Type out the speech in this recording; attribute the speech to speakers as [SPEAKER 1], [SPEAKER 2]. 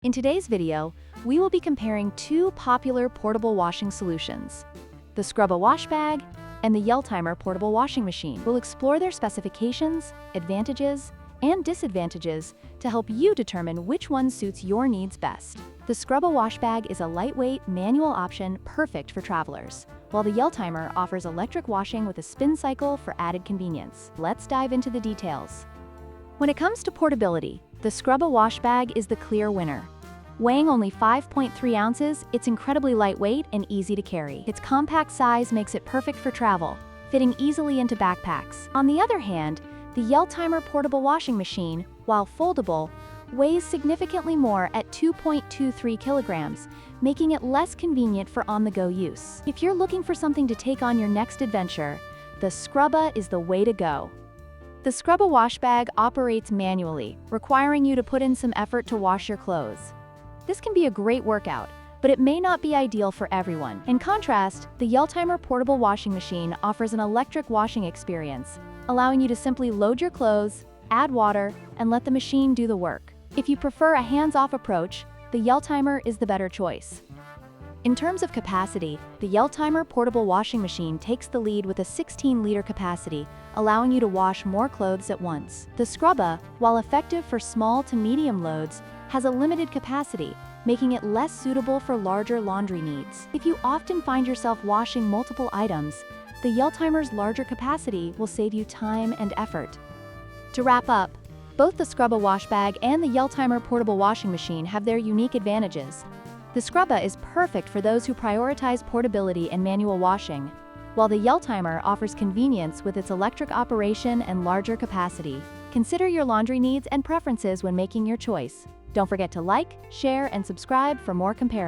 [SPEAKER 1] In today's video, we will be comparing two popular portable washing solutions, the Scrubba Wash Bag and the Yelltimer portable washing machine. We'll explore their specifications, advantages, and disadvantages to help you determine which one suits your needs best. The Scrubba Wash Bag is a lightweight, manual option perfect for travelers, while the Yelltimer offers electric washing with a spin cycle for added convenience. Let's dive into the details. When it comes to portability, the Scrubba Wash Bag is the clear winner. Weighing only 5.3 ounces, it's incredibly lightweight and easy to carry. Its compact size makes it perfect for travel, fitting easily into backpacks. On the other hand, the Yelltimer portable washing machine, while foldable, weighs significantly more at 2.23 kilograms, making it less convenient for on-the-go use. If you're looking for something to take on your next adventure, the Scrubba is the way to go. The Scrubba Wash Bag operates manually, requiring you to put in some effort to wash your clothes. This can be a great workout, but it may not be ideal for everyone. In contrast, the Yelltimer portable washing machine offers an electric washing experience, allowing you to simply load your clothes, add water, and let the machine do the work. If you prefer a hands-off approach, the Yelltimer is the better choice. In terms of capacity, the Yelltimer portable washing machine takes the lead with a 16-liter capacity, allowing you to wash more clothes at once. The Scrubba, while effective for small to medium loads, has a limited capacity, making it less suitable for larger laundry needs. If you often find yourself washing multiple items, the Yelltimer's larger capacity will save you time and effort. To wrap up, both the Scrubba Wash Bag and the Yelltimer portable washing machine have their unique advantages. The Scrubba is perfect for those who prioritize portability and manual washing, while the Yelltimer offers convenience with its electric operation and larger capacity. Consider your laundry needs and preferences when making your choice. Don't forget to like, share, and subscribe for more comparisons.